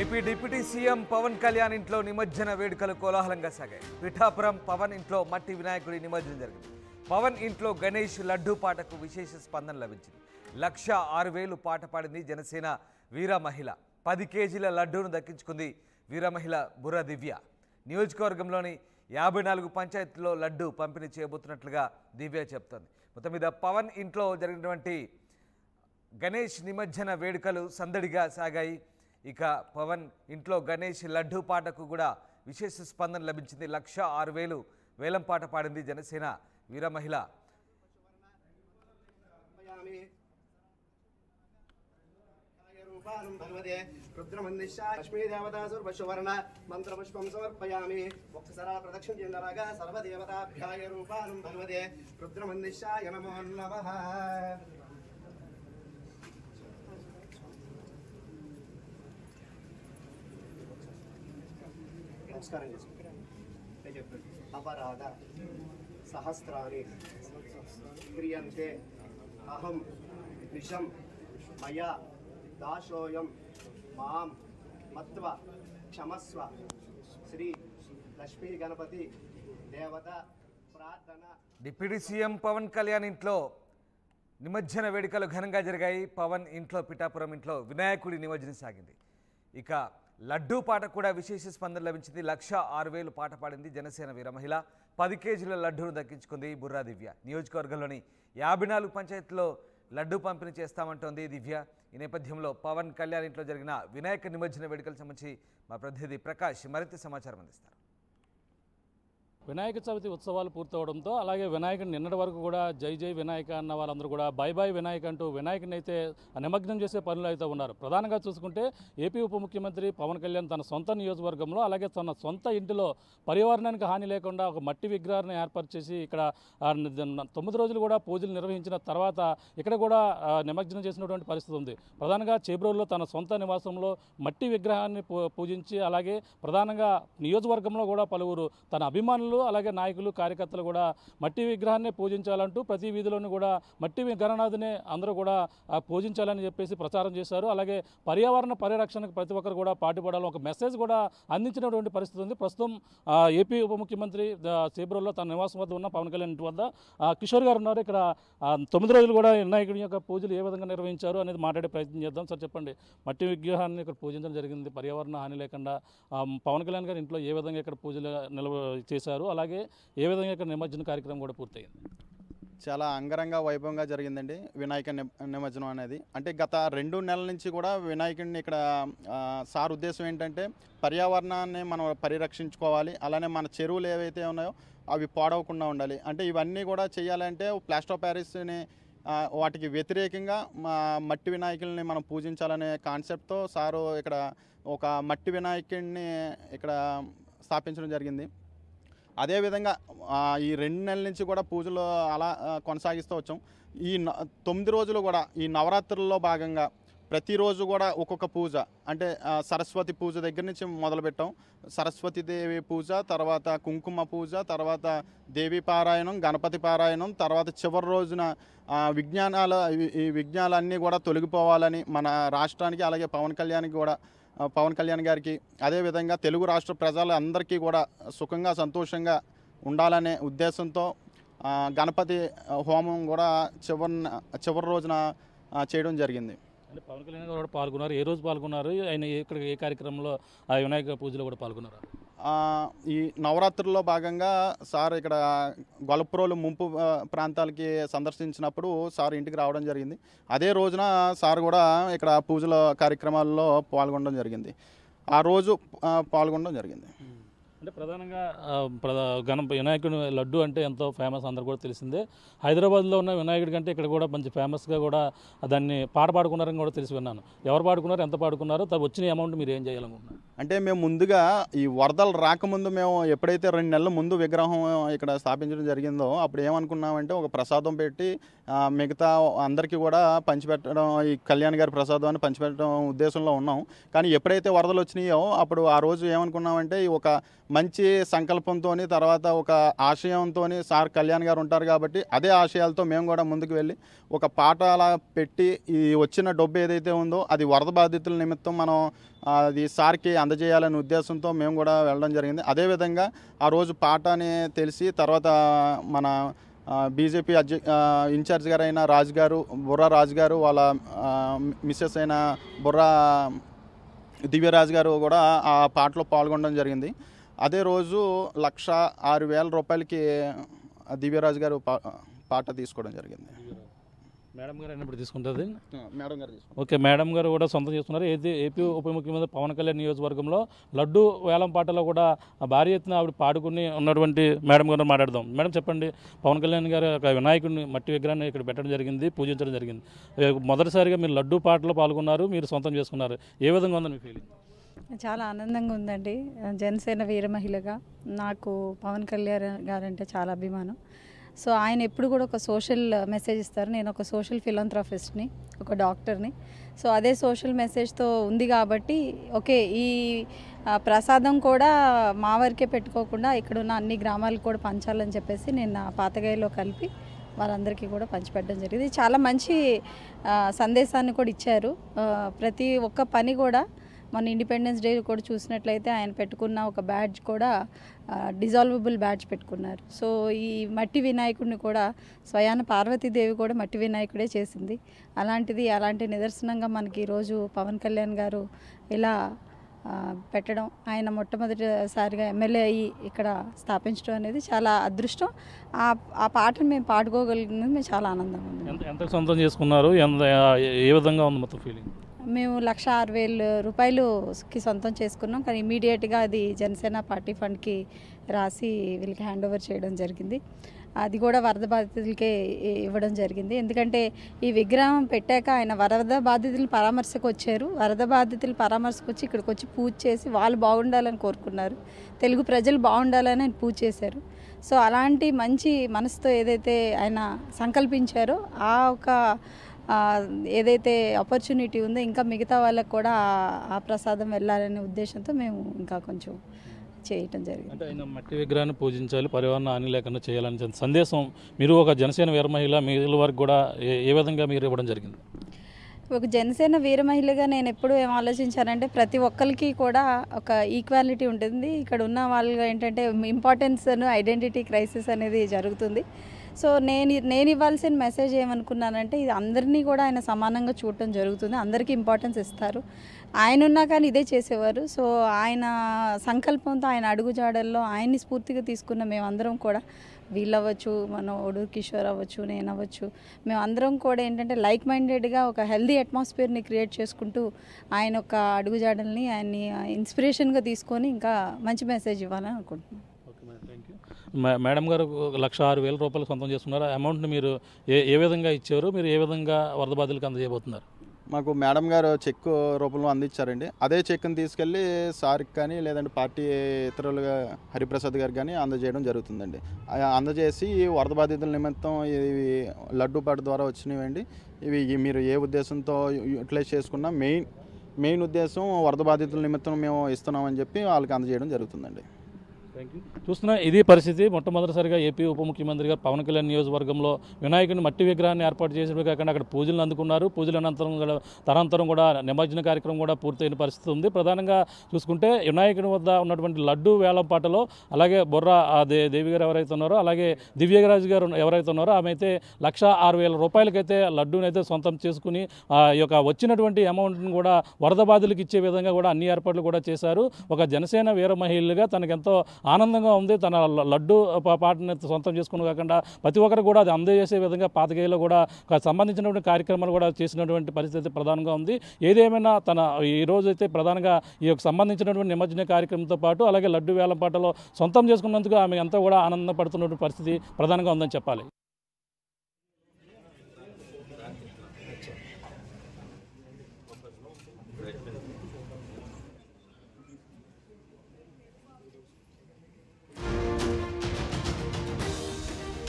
AP deputy CM Pawan Kalyan ఇంట్లో నిమజ్జన వేడుకలు కోలాహలంగా సాగాయి. పిఠాపురం పవన్ ఇంట్లో మట్టి వినాయకుడి నిమజ్జనం జరిగింది. పవన్ ఇంట్లో గణేష్ లడ్డూ పాటకు విశేష స్పందన లభించింది. 1,06,000 పాట పాడింది జనసేన వీర మహిళ. 10 కేజీల లడ్డూను దక్కించుకుంది వీర మహిళ బుర్ర దివ్య. నియోజకవర్గంలోని 54 పంచాయతీల్లో లడ్డూ పంపిణీ చేయబోతున్నట్లుగా దివ్య చెప్తోంది. మొత్తం మీద పవన్ ఇంట్లో జరిగినటువంటి గణేష్ నిమజ్జన వేడుకలు సందడిగా సాగాయి. ఇక పవన్ ఇంట్లో గణేష్ లడ్డూ పాటకు కూడా విశేష స్పందన లభించింది. 1,06,000 వేలం పాట పాడింది జనసేన వీర మహిళ. మంత్రపుష్పం సమర్పయామి. ఒక్కసారి ప్రదక్షిణ చెందరాగా సర్వదేవతాభ్యాయ రూపానం భగవదే రుద్రమందిశాయ నమో నమః. నమస్కారం చేసుకుంటాను. అపరాధ సహస్రాన్ని క్రియంతే అహం నిశం మయా దాశోయం మాం మత్వ క్షమస్వ. శ్రీ లక్ష్మీ గణపతి దేవత ప్రార్థన. డిప్యూటీ సీఎం పవన్ కళ్యాణ్ ఇంట్లో నిమజ్జన వేడుకలు ఘనంగా జరిగాయి. పవన్ ఇంట్లో పిఠాపురం ఇంట్లో వినాయకుడి నిమజ్జనం సాగింది. ఇక లడ్డూ పాట కూడా విశేష స్పందన లభించింది. 1,06,000 పాట పాడింది జనసేన వీర మహిళ. 10 కేజీల లడ్డూను దక్కించుకుంది బుర్రా దివ్య. నియోజకవర్గంలోని 54 పంచాయతీల్లో లడ్డూ పంపిణీ చేస్తామంటోంది దివ్య. ఈ నేపథ్యంలో పవన్ కళ్యాణ్ ఇంట్లో జరిగిన వినాయక నిమజ్జన వేడుకలకు సంబంధించి మా ప్రతినిధి ప్రకాష్ మరింత సమాచారం అందిస్తారు. వినాయక చవితి ఉత్సవాలు పూర్తవడంతో అలాగే వినాయకుని నిన్నటి వరకు కూడా జై జై వినాయక అన్న వాళ్ళందరూ కూడా బై బై వినాయక అంటూ వినాయకుని అయితే నిమగ్నం చేసే పనులు అయితే ఉన్నారు. ప్రధానంగా చూసుకుంటే ఏపీ ఉప ముఖ్యమంత్రి పవన్ కళ్యాణ్ తన సొంత నియోజకవర్గంలో అలాగే తన సొంత ఇంటిలో పర్యావరణానికి హాని లేకుండా ఒక మట్టి విగ్రహాన్ని ఏర్పాటు చేసి ఇక్కడ 9 రోజులు కూడా పూజలు నిర్వహించిన తర్వాత ఇక్కడ కూడా నిమజ్జనం చేసినటువంటి పరిస్థితి ఉంది. ప్రధానంగా చేబ్రోలులో తన సొంత నివాసంలో మట్టి విగ్రహాన్ని పూజించి అలాగే ప్రధానంగా నియోజకవర్గంలో కూడా పలువురు తన అభిమానులు అలాగే నాయకులు కార్యకర్తలు కూడా మట్టి విగ్రహాన్ని పూజించాలంటూ ప్రతి వీధిలోనూ కూడా మట్టి గణనాథుని అందరూ కూడా పూజించాలని చెప్పేసి ప్రచారం చేశారు. అలాగే పర్యావరణ పరిరక్షణకు ప్రతి ఒక్కరు కూడా పాటుపడాలని ఒక మెసేజ్ కూడా అందించినటువంటి పరిస్థితి ఉంది. ప్రస్తుతం ఏపీ ఉప ముఖ్యమంత్రి చేబ్రోలులో తన నివాసం వద్ద ఉన్న పవన్ కళ్యాణ్ ఇంటి వద్ద కిషోర్ గారు ఉన్నారు. ఇక్కడ 9 రోజులు కూడా వినాయకుడి యొక్క పూజలు ఏ విధంగా నిర్వహించారు అనేది మాట్లాడే ప్రయత్నం చేద్దాం. సార్ చెప్పండి, మట్టి విగ్రహాన్ని ఇక్కడ పూజించడం జరిగింది పర్యావరణ హాని లేకుండా. పవన్ కళ్యాణ్ గారి ఇంట్లో ఏ విధంగా ఇక్కడ పూజలు చేశారు, అలాగే ఏ విధంగా ఇక్కడ నిమజ్జన కార్యక్రమం కూడా పూర్తయింది? చాలా అంగరంగ వైభవంగా జరిగిందండి వినాయక నిమజ్జనం అనేది. అంటే గత 2 నెలల నుంచి కూడా వినాయకుడిని ఇక్కడ సార్ ఉద్దేశం ఏంటంటే పర్యావరణాన్ని మనం పరిరక్షించుకోవాలి, అలానే మన చెరువులు ఏవైతే ఉన్నాయో అవి పాడవకుండా ఉండాలి. అంటే ఇవన్నీ కూడా చేయాలంటే ప్లాస్టర్ ఆఫ్ ప్యారిస్ని వాటికి వ్యతిరేకంగా మట్టి వినాయకుల్ని మనం పూజించాలనే కాన్సెప్ట్తో సారు ఇక్కడ ఒక మట్టి వినాయకుడిని ఇక్కడ స్థాపించడం జరిగింది. అదేవిధంగా ఈ 2 నెలల నుంచి కూడా పూజలు అలా కొనసాగిస్తూ వచ్చాం. ఈ 9 రోజులు కూడా ఈ నవరాత్రుల్లో భాగంగా ప్రతిరోజు కూడా ఒక్కొక్క పూజ, అంటే సరస్వతి పూజ దగ్గర నుంచి మొదలుపెట్టాం. సరస్వతీదేవి పూజ, తర్వాత కుంకుమ పూజ, తర్వాత దేవి పారాయణం, గణపతి పారాయణం, తర్వాత చివరి రోజున ఈ విఘ్నాలన్నీ కూడా తొలగిపోవాలని మన రాష్ట్రానికి అలాగే పవన్ కళ్యాణ్ గారికి అదేవిధంగా తెలుగు రాష్ట్ర ప్రజలందరికీ కూడా సుఖంగా సంతోషంగా ఉండాలనే ఉద్దేశంతో గణపతి హోమం కూడా చివరి రోజున చేయడం జరిగింది. అంటే పవన్ కళ్యాణ్ గారు కూడా పాల్గొన్నారు. ఏ రోజు పాల్గొన్నారు? ఆయన ఇక్కడ ఏ కార్యక్రమంలో ఆ వినాయక పూజలో కూడా పాల్గొన్నారు? ఈ నవరాత్రుల్లో భాగంగా సార్ ఇక్కడ గొల్లప్రోలు ముంపు ప్రాంతాలకి సందర్శించినప్పుడు సార్ ఇంటికి రావడం జరిగింది. అదే రోజున సార్ కూడా ఇక్కడ పూజల కార్యక్రమాల్లో పాల్గొనడం జరిగింది. ఆ రోజు పాల్గొనడం జరిగింది. అంటే ప్రధానంగా వినాయకుడి లడ్డు అంటే ఎంతో ఫేమస్, అందరు కూడా తెలిసిందే. హైదరాబాద్లో ఉన్న వినాయకుడి కంటే ఇక్కడ కూడా మంచి ఫేమస్గా కూడా దాన్ని పాట పాడుకున్నారని కూడా తెలిసి విన్నాను. ఎవరు పాడుకున్నారు, ఎంత పాడుకున్నారు, వచ్చిన అమౌంట్ మీరు ఏం చేయాలనుకుంటున్నారు? అంటే మేము ముందుగా ఈ వరదలు రాకముందు మేము ఎప్పుడైతే 2 నెలల ముందు విగ్రహం ఇక్కడ స్థాపించడం జరిగిందో అప్పుడు ఏమనుకున్నామంటే ఒక ప్రసాదం పెట్టి మిగతా అందరికీ కూడా పంచిపెట్టడం, ఈ కళ్యాణ్ గారి ప్రసాదాన్ని పంచిపెట్టడం ఉద్దేశంలో ఉన్నాం. కానీ ఎప్పుడైతే వరదలు వచ్చినాయో అప్పుడు ఆ రోజు ఏమనుకున్నామంటే ఒక మంచి సంకల్పంతో తర్వాత ఒక ఆశయంతో సార్ కళ్యాణ్ గారు ఉంటారు కాబట్టి అదే ఆశయాలతో మేము కూడా ముందుకు వెళ్ళి ఒక పాట అలా పెట్టి ఈ వచ్చిన డబ్బు ఏదైతే ఉందో అది వరద బాధితుల నిమిత్తం మనం అది సార్కి అందజేయాలనే ఉద్దేశంతో మేము కూడా వెళ్ళడం జరిగింది. అదేవిధంగా ఆ రోజు పాట అని తెలిసి తర్వాత మన బీజేపీ ఇన్ఛార్జ్ గారైన రాజు గారు, బుర్రా రాజు గారు, వాళ్ళ మిస్సెస్ అయిన బుర్రా దివ్యరాజు గారు కూడా ఆ పాటలో పాల్గొనడం జరిగింది. అదే రోజు 1,06,000 రూపాయలకి దివ్యరాజు గారు పాట తీసుకోవడం జరిగింది. మేడం గారు అయినప్పుడు తీసుకుంటుంది. మేడం గారు ఓకే, మేడం గారు కూడా సొంతం చేసుకున్నారు. ఏపీ ఉప ముఖ్యమంత్రి పవన్ కళ్యాణ్ నియోజకవర్గంలో లడ్డు వేలం పాటలో కూడా భారీ ఎత్తున ఆవిడ పాడుకుని ఉన్నటువంటి మేడం గారు మాట్లాడదాం. మేడం చెప్పండి, పవన్ కళ్యాణ్ గారు ఒక వినాయకుడిని మట్టి విగ్రహాన్ని ఇక్కడ పెట్టడం జరిగింది, పూజించడం జరిగింది. మొదటిసారిగా మీరు లడ్డు పాటలో పాల్గొన్నారు, మీరు సొంతం చేసుకున్నారు. ఏ విధంగా ఉందని మీ ఫీలింగ్? చాలా ఆనందంగా ఉందండి. జనసేన వీర మహిళగా నాకు పవన్ కళ్యాణ్ గారంటే చాలా అభిమానం. సో ఆయన ఎప్పుడు కూడా ఒక సోషల్ మెసేజ్ ఇస్తారు. నేను ఒక సోషల్ ఫిలాంథ్రఫిస్ట్ని, ఒక డాక్టర్ని. సో అదే సోషల్ మెసేజ్తో ఉంది కాబట్టి ఓకే, ఈ ప్రసాదం కూడా మా వరకే పెట్టుకోకుండా ఇక్కడున్న అన్ని గ్రామాలకు కూడా పంచాలని చెప్పేసి నేను నా పాతగాయలో కలిపి వాళ్ళందరికీ కూడా పంచిపెట్టడం జరిగింది. చాలా మంచి సందేశాన్ని కూడా ఇచ్చారు. ప్రతి ఒక్క పని కూడా మన ఇండిపెండెన్స్ డే కూడా చూసినట్లయితే ఆయన పెట్టుకున్న ఒక బ్యాడ్జ్ కూడా డిజాల్వబుల్ బ్యాడ్జ్ పెట్టుకున్నారు. సో ఈ మట్టి వినాయకుడిని కూడా స్వయాన పార్వతీదేవి కూడా మట్టి వినాయకుడే చేసింది. అలాంటి నిదర్శనంగా మనకి ఈరోజు పవన్ కళ్యాణ్ గారు ఇలా పెట్టడం, ఆయన మొట్టమొదటిసారిగా ఎమ్మెల్యే అయ్యి ఇక్కడ స్థాపించడం అనేది చాలా అదృష్టం. ఆ పాటను మేము పాడుకోగలిగినది మేము చాలా ఆనందంగా ఉంది. ఎంత సొంతం చేసుకున్నారు, ఏ విధంగా ఉంది మొత్తం ఫీలింగ్? మేము 1,06,000 రూపాయలుకి సొంతం చేసుకున్నాం. కానీ ఇమీడియట్గా అది జనసేన పార్టీ ఫండ్కి రాసి వీళ్ళకి హ్యాండ్ ఓవర్ చేయడం జరిగింది. అది కూడా వరద బాధితులకే ఇవ్వడం జరిగింది. ఎందుకంటే ఈ విగ్రహం పెట్టాక ఆయన వరద బాధితులు పరామర్శకు వచ్చారు. వరద బాధితులు పరామర్శకు వచ్చి ఇక్కడికి వచ్చి పూజ చేసి వాళ్ళు బాగుండాలని కోరుకున్నారు. తెలుగు ప్రజలు బాగుండాలని ఆయన పూజ చేశారు. సో అలాంటి మంచి మనసుతో ఏదైతే ఆయన సంకల్పించారో ఆ ఒక ఏదైతే ఆపర్చునిటీ ఉందో ఇంకా మిగతా వాళ్ళకు కూడా ఆ ప్రసాదం వెళ్ళాలనే ఉద్దేశంతో మేము ఇంకా కొంచెం చేయటం జరిగింది. అంటే ఆయన మట్టి విగ్రహాన్ని పూజించాలి, పర్యావరణ హాని లేకుండా చేయాలని సందేశం మీరు ఒక జనసేన వీర మహిళ మిగిలిన వారికి కూడా ఏ విధంగా మీరు ఇవ్వడం జరిగింది? ఒక జనసేన వీర మహిళగా నేను ఎప్పుడు ఏం ఆలోచించానంటే ప్రతి ఒక్కరికి కూడా ఒక ఈక్వాలిటీ ఉంటుంది. ఇక్కడ ఉన్న వాళ్ళు ఏంటంటే ఇంపార్టెన్స్ ఐడెంటిటీ క్రైసిస్ అనేది జరుగుతుంది. సో నేను ఇవ్వాల్సిన మెసేజ్ ఏమనుకున్నానంటే ఇది అందరినీ కూడా ఆయన సమానంగా చూడటం జరుగుతుంది. అందరికీ ఇంపార్టెన్స్ ఇస్తారు. ఆయన ఉన్నా కానీ ఇదే చేసేవారు. సో ఆయన సంకల్పంతో ఆయన అడుగుజాడల్లో ఆయన్ని స్ఫూర్తిగా తీసుకున్న మేమందరం కూడా, వీళ్ళవ్వచ్చు, మన ఒడూరు కిషోర్ అవ్వచ్చు, నేను అవ్వచ్చు, మేమందరం కూడా ఏంటంటే లైక్ మైండెడ్గా ఒక హెల్దీ అట్మాస్ఫియర్ని క్రియేట్ చేసుకుంటూ ఆయన ఒక అడుగుజాడల్ని ఆయన్ని ఇన్స్పిరేషన్గా తీసుకొని ఇంకా మంచి మెసేజ్ ఇవ్వాలని అనుకుంటున్నాను. మేడం గారు 1,06,000 రూపాయలు సొంతం చేసుకున్నారు. అమౌంట్ని మీరు ఏ విధంగా ఇచ్చారు, మీరు ఏ విధంగా వరద బాధితులకు అందజేయబోతున్నారు? మాకు మేడం గారు చెక్ రూపంలో అందించారండి. అదే చెక్ని తీసుకెళ్ళి సార్కి కానీ లేదంటే పార్టీ ఇతరులుగా హరిప్రసాద్ గారికి కానీ అందజేయడం జరుగుతుందండి. అందజేసి వరద బాధితుల నిమిత్తం ఇవి లడ్డు పాట ద్వారా వచ్చినవండి. ఇవి మీరు ఏ ఉద్దేశంతో యూటిలైజ్ చేసుకున్నా మెయిన్ ఉద్దేశం వరద బాధితుల నిమిత్తం మేము ఇస్తున్నామని చెప్పి వాళ్ళకి అందజేయడం జరుగుతుందండి. చూస్తున్నా ఇది పరిస్థితి. మొట్టమొదటిసారిగా ఏపీ ఉప ముఖ్యమంత్రి గారు పవన్ కళ్యాణ్ నియోజకవర్గంలో వినాయకుని మట్టి విగ్రహాన్ని ఏర్పాటు చేసినవి కాకుండా అక్కడ పూజలను అందుకున్నారు. పూజల తనంతరం కూడా నిమజ్జన కార్యక్రమం కూడా పూర్తయిన పరిస్థితి ఉంది. ప్రధానంగా చూసుకుంటే వినాయకుని వద్ద ఉన్నటువంటి లడ్డు వేలం పాటలో అలాగే బొర్రా దేవి గారు ఎవరైతే ఉన్నారో, అలాగే దివ్యరాజు గారు ఎవరైతే ఉన్నారో ఆమె అయితే 1,06,000 రూపాయలకైతే లడ్డూని అయితే సొంతం చేసుకుని ఈ యొక్క వచ్చినటువంటి అమౌంట్ని కూడా వరద బాధితులకు ఇచ్చే విధంగా కూడా అన్ని ఏర్పాట్లు కూడా చేశారు. ఒక జనసేన వీర మహిళగా తనకెంతో ఆనందంగా ఉంది. తన లడ్డు పాటని సొంతం చేసుకుని కాకుండా ప్రతి ఒక్కరు కూడా అది అందజేసే విధంగా పాతగేలో కూడా సంబంధించినటువంటి కార్యక్రమాలు కూడా చేసినటువంటి పరిస్థితి ప్రధానంగా ఉంది. ఏదేమైనా తన ఈరోజు అయితే ప్రధానంగా ఈ యొక్క సంబంధించినటువంటి నిమజ్జన కార్యక్రమంతో పాటు అలాగే లడ్డు వేలం పాటలో సొంతం చేసుకున్నందుకు ఆమె ఎంతో కూడా ఆనందపడుతున్నటువంటి పరిస్థితి ప్రధానంగా ఉందని చెప్పాలి.